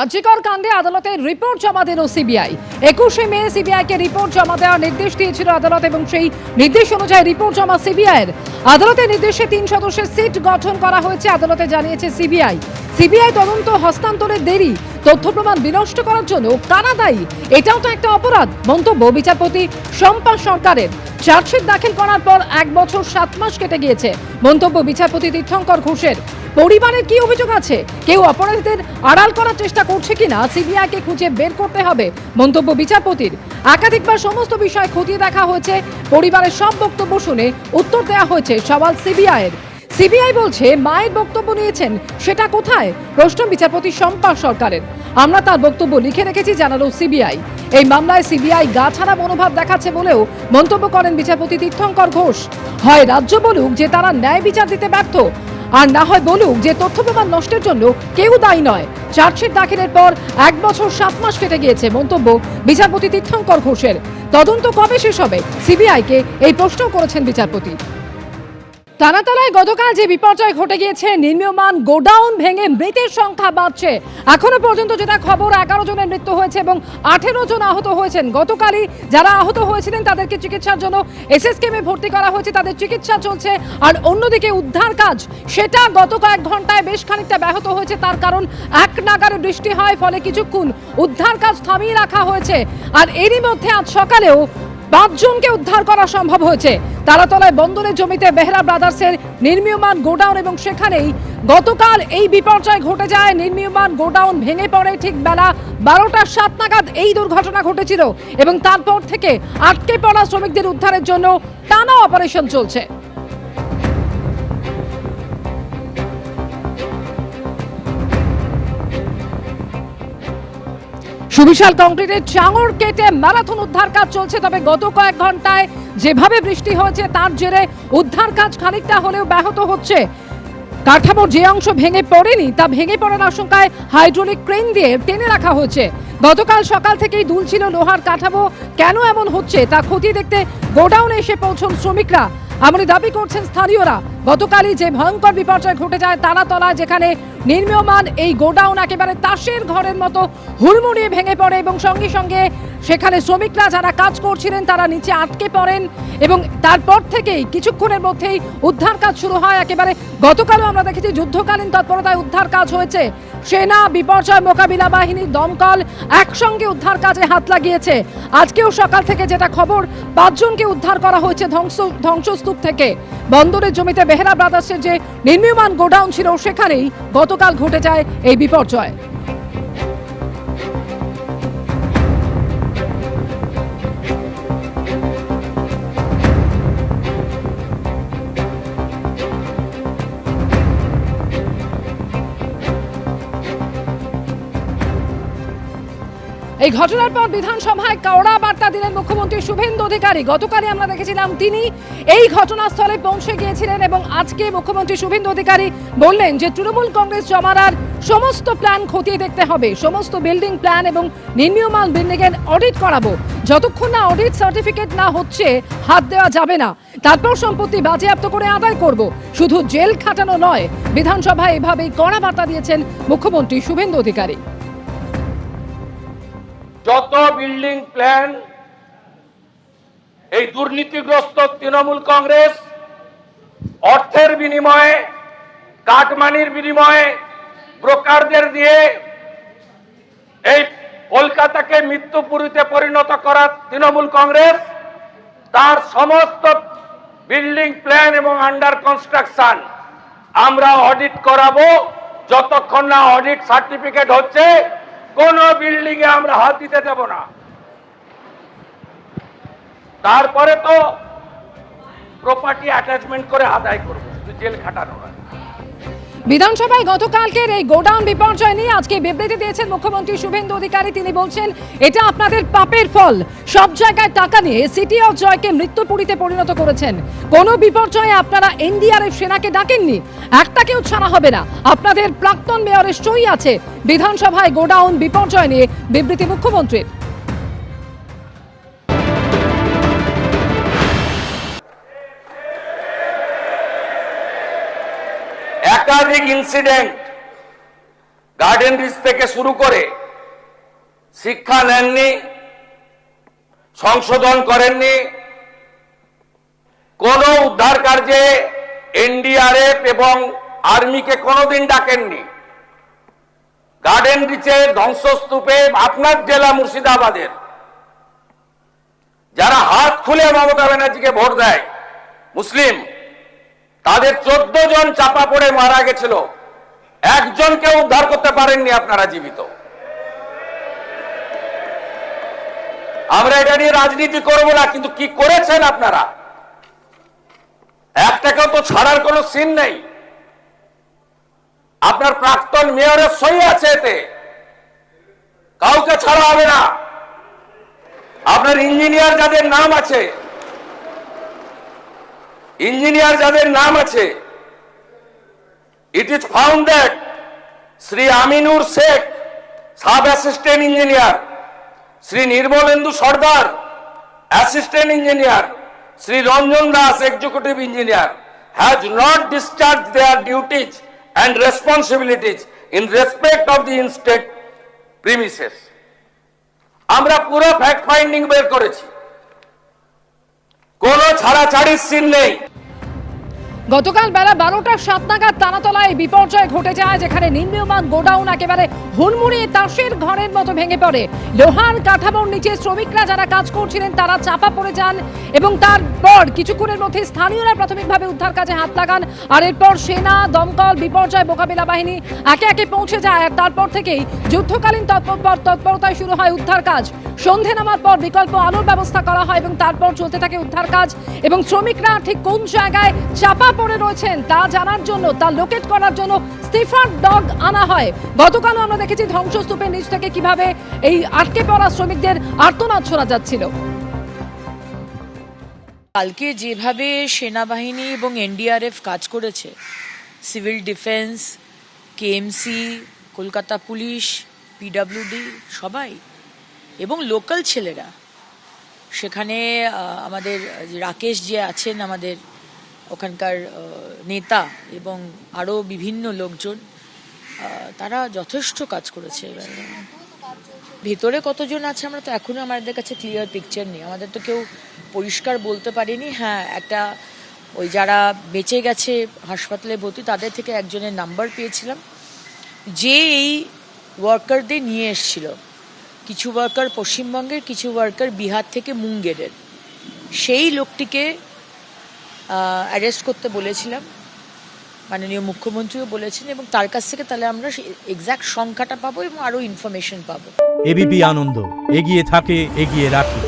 রাজ্যকর কাণ্ডে আদালতে রিপোর্ট জমা দিল সিবিআই। 21শে মে সিবিআইকে রিপোর্ট জমা দেওয়ার নির্দেশ দিয়েছিল আদালত এবং সেই নির্দেশ অনুযায়ী রিপোর্ট জমা সিবিআইয়ের। আদালতের নির্দেশে 3 সদস্যের সিট গঠন করা হয়েছে আদালতে জানিয়েছে সিবিআই তদন্ত হস্তান্তরের দেরি, তথ্য প্রমাণ বিনষ্ট করার জন্য কারা দায়ী, এটাও তো একটা অপরাধ। মন্তব্য বিচারপতি শম্পা সরকারের। চার্জশিট দাখিল করার পর 1 বছর 7 মাস কেটে গিয়েছে। মন্তব্য বিচারপতি তীর্থঙ্কর ঘোষের। পরিবারের কি অভিযোগ আছে, কেউ অপরাধীদের আড়াল করার চেষ্টা করছে কিনা সিবিআইকে খুঁজে বের করতে হবে। মন্তব্য বিচারপতির। একাধিকবার সমস্ত বিষয় খতিয়ে দেখা হয়েছে, পরিবারের সব বক্তব্য শুনে উত্তর দেওয়া হয়েছে সওয়াল সিবিআইয়ের। সিবিআই বলছে মায়ের বক্তব্য নিয়েছেন, সেটা কোথায়? প্রশ্ন বিচারপতি শম্পা সরকারের। আমরা তার বক্তব্য লিখে রেখেছি, জানালো সিবিআই। এই মামলায় সিবিআই গা ছাড়া মনোভাব দেখাচ্ছে বলেও মন্তব্য করেন বিচারপতি তীর্থঙ্কর ঘোষ। হয় রাজ্য বলুক যে তারা ন্যায় বিচার দিতে ব্যর্থ, আর না হয় বলুক যে তথ্য প্রমাণ নষ্টের জন্য কেউ দায়ী নয়। চার্জশিট দাখিলের পর 1 বছর 7 মাস কেটে গিয়েছে। মন্তব্য বিচারপতি তীর্থঙ্কর ঘোষের। তদন্ত কবে শেষ হবে, সিবিআইকে এই প্রশ্ন করেছেন বিচারপতি। টানাতলায় গতকাল যে বিপর্যয় ঘটে গিয়েছে, নির্মীয়মান গোডাউন ভেঙে মৃতের সংখ্যা বাড়ছে। এখনো পর্যন্ত যেটা খবর, 11 জনের মৃত্যু হয়েছে এবং 18 জন আহত হয়েছেন। গতকালই যারা আহত হয়েছিলেন তাদেরকে চিকিৎসার জন্য এসএসকেএমে ভর্তি করা হয়েছে, তাদের চিকিৎসা চলছে। আর অন্যদিকে উদ্ধার কাজ, সেটা গত কয়েক ঘন্টায় বেশ খানিকটা ব্যাহত হয়েছে। তার কারণ এক নাগারে বৃষ্টি হয়, ফলে কিছুক্ষণ উদ্ধার কাজ থামিয়ে রাখা হয়েছে। আর এরই মধ্যে আজ সকালেও 5 জনকে উদ্ধার করা সম্ভব হয়েছে। তারাতলায় বন্দরের জমিতে বেহরা ব্রাদার্সের নির্মীয়মান গোডাউন, এবং সেখানেই গতকাল এই বিপর্যয় ঘটে যায়। নির্মীয়মান গোডাউন ভেঙে পড়ে ঠিক বেলা 12টা 7 নাগাদ এই দুর্ঘটনা ঘটেছিল এবং তারপর থেকে আটকে পড়া শ্রমিকদের উদ্ধারের জন্য টানা অপারেশন চলছে। সুবিশাল কংক্রিটের চাঙড় কেটে ম্যারাথন উদ্ধার কাজ চলছে। তবে গত কয়েক ঘন্টায় যেভাবে বৃষ্টি হয়েছে তার জেরে উদ্ধার কাজ খানিকটা হলেও ব্যাহত হচ্ছে। কাঠামোর যে অংশ ভেঙে পড়েনি তা ভেঙে পড়ার আশঙ্কায় হাইড্রোলিক ক্রেন দিয়ে টেনে রাখা হয়েছে। গতকাল সকাল থেকেই দুলছিল লোহার কাঠামো। কেন এমন হচ্ছে তা খতিয়ে দেখতে গোডাউনে এসে পৌঁছন শ্রমিকরা, এমনই দাবি করছেন স্থানীয়রা। গতকালই যে ভয়ঙ্কর বিপর্যয় ঘটে যায় তারাতলায়, যেখানে নির্মীয়মান এই গোডাউন একেবারে তাসের ঘরের মতো হুড়মুড়িয়ে ভেঙে পড়ে এবং সঙ্গে সঙ্গে সেখানে শ্রমিকরা যারা কাজ করছিলেন তারা নিচে আটকে পড়েন এবং তারপর থেকেই কিছুক্ষণের মধ্যেই উদ্ধার কাজ শুরু হয়। একেবারে গতকালও আমরা দেখেছি যুদ্ধকালীন তৎপরতায় উদ্ধার কাজ হয়েছে। সেনা, বিপর্যয় মোকাবিলা বাহিনী, দমকল একসঙ্গে উদ্ধার কাজে হাত লাগিয়েছে। আজকেও সকাল থেকে যেটা খবর, 5 জনকে উদ্ধার করা হয়েছে ধ্বংসস্তূপ থেকে। বন্দরের জমিতে বেহরা ব্রাদার্সের যে নির্মীয়মান গোডাউন ছিল সেখানেই গতকাল ঘটে যায় এই বিপর্যয়। এই ঘটনার পর বিধানসভায় কড়া বার্তা দিলেন মুখ্যমন্ত্রী শুভেন্দু অধিকারী। গতকালই আমরা দেখেছিলাম তিনি এই ঘটনাস্থলে পৌঁছে গিয়েছিলেন এবং আজকে মুখ্যমন্ত্রী শুভেন্দু অধিকারী বললেন যে তৃণমূল কংগ্রেস জমানার সমস্ত প্ল্যান খতিয়ে দেখতে হবে, সমস্ত বিল্ডিং প্ল্যান এবং নির্মীয়মান বিল্ডিংয়ের অডিট করাবো। যতক্ষণ না অডিট সার্টিফিকেট না হচ্ছে হাত দেওয়া যাবে না। তারপর সম্পত্তি বাজেয়াপ্ত করে আদায় করব, শুধু জেল খাটানো নয়। বিধানসভায় এভাবেই কড়া বার্তা দিয়েছেন মুখ্যমন্ত্রী শুভেন্দু অধিকারী। যত বিল্ডিং প্ল্যান এই দুর্নীতিগ্রস্ত তৃণমূল কংগ্রেস অর্থের বিনিময়ে, কাটমানির বিনিময়ে, ব্রোকারদের দিয়ে এই কলকাতাকে মৃত্যুপুরীতে পরিণত করা তৃণমূল কংগ্রেস, তার সমস্ত বিল্ডিং প্ল্যান এবং আন্ডার কনস্ট্রাকশন আমরা অডিট করাবো। যতক্ষণ না অডিট সার্টিফিকেট হচ্ছে কোন বিল্ডিং এ আমরা হাত দিতে দেব না। তারপরে তো প্রপার্টি অ্যাটাচমেন্ট করে আদায় করবো, শুধু জেল খাটানো নয়। বিধানসভায় গতকালকের এই গোডাউন বিপর্যয় নিয়ে আজকে বিবৃতি দিয়েছেন মুখ্যমন্ত্রী শুভেন্দু অধিকারী। তিনি বলছেন এটা আপনাদের পাপের ফল। সব জায়গায় টাকা নিয়ে সিটি অফ জয়কে মৃত্যুপুরীতে পরিণত করেছেন। কোনো বিপর্যয়ে আপনারা এনডিআরএফ সেনাকে ডাকেননি, একটাকেও ছাড়া হবে না। আপনাদের প্রাক্তন মেয়রের সই আছে। বিধানসভায় গোডাউন বিপর্যয় নিয়ে বিবৃতি মুখ্যমন্ত্রীর। একাধিক ইনসিডেন্ট গার্ডেন রিচ থেকে শুরু করে শিক্ষা নেননি, সংশোধন করেননি, কোন উদ্ধার কার্যে এনডিআরএফ এবং আর্মিকে কোনোদিন ডাকেননি। গার্ডেন রিচের ধ্বংসস্তূপে আপনার জেলা মুর্শিদাবাদের যারা হাত খুলে মমতা ব্যানার্জিকে ভোট দেয় মুসলিম, তাদের 14 জন চাপা পড়ে মারা গেছিল, একজনকে উদ্ধার করতে পারেননি আপনারা জীবিত। আমরা এটা নিয়ে রাজনীতি করব না, কিন্তু কি করেছেন আপনারা? একটাকেও তো ছাড়ার কোনো সিন নেই। আপনার প্রাক্তন মেয়রের সই আছে এতে, কাউকে ছাড়া হবে না। আপনার ইঞ্জিনিয়ার যাদের নাম আছে, it is found that Sri Aminur Sheikh, Sub Assistant Engineer, Sri Nirmalendu Sardar, Assistant Engineer, Sri Ranjan Das, Executive Engineer, has not discharged their duties and responsibilities in respect of the instate premises. আমরা পুরো fact finding বের করেছি, কোনো ছাড়াছাড়ির scene নেই। গতকাল বেলা 12টা 7 নাগাদ তানাতলায় বিপর্যয় ঘটে যায়, যেখানে নির্মীয়মান গোডাউন একেবারে হুড়মুড়িয়ে তাসের ঘরের মতো ভেঙে পড়ে। লোহার কাঠামোর নিচে শ্রমিকরা যারা কাজ করছিলেন তারা চাপা পড়ে যান এবং তারপর কিছুক্ষণের মধ্যে স্থানীয়রা প্রাথমিকভাবে উদ্ধার কাজে হাত লাগান। আর এরপর সেনা, দমকল, বিপর্যয় মোকাবিলা বাহিনী একে একে পৌঁছে যায়। আর তারপর থেকেই যুদ্ধকালীন তৎপরতায় শুরু হয় উদ্ধার কাজ। সন্ধে নামার পর বিকল্প আলোর ব্যবস্থা করা হয় এবং তারপর চলতে থাকে উদ্ধার কাজ। এবং শ্রমিকরা ঠিক কোন জায়গায় চাপা পড়ে রয়েছেন তা জানার জন্য, তা লোকেট করার জন্য স্নিফার ডগ আনা হয়। গতকালও আমরা দেখেছি ধ্বংসস্তূপের নিচ থেকে কিভাবে এই আটকে পড়া শ্রমিকদের আর্তনাদ শোনা যাচ্ছিল। কালকে যেভাবে সেনাবাহিনী এবং এনডিআরএফ কাজ করেছে, civil defence, KMC, Kolkata police, PWD সবাই এবং লোকাল ছেলেরা, সেখানে আমাদের রাকেশ যে আছেন আমাদের ওখানকার নেতা এবং আরও বিভিন্ন লোকজন, তারা যথেষ্ট কাজ করেছে। ভেতরে কতজন আছে আমরা তো এখনো আমাদের কাছে ক্লিয়ার পিকচার নেই, আমাদের তো কেউ পরিষ্কার বলতে পারেনি। হ্যাঁ, একটা ওই যারা বেঁচে গেছে হাসপাতালে ভর্তি তাদের থেকে একজনের নাম্বার পেয়েছিলাম, যে এই ওয়ার্কারদের নিয়ে এসেছিল। কিছু ওয়ার্কার পশ্চিমবঙ্গের, কিছু ওয়ার্কার বিহার থেকে মুঙ্গেরের। সেই লোকটিকে অ্যারেস্ট করতে বলেছিলাম, মাননীয় মুখ্যমন্ত্রীও বলেছেন, এবং তার কাছ থেকে তাহলে আমরা এক্সাক্ট সংখ্যাটা পাবো এবং আরও ইনফরমেশন পাবো। এবিপি আনন্দ এগিয়ে থাকে, এগিয়ে রাখে।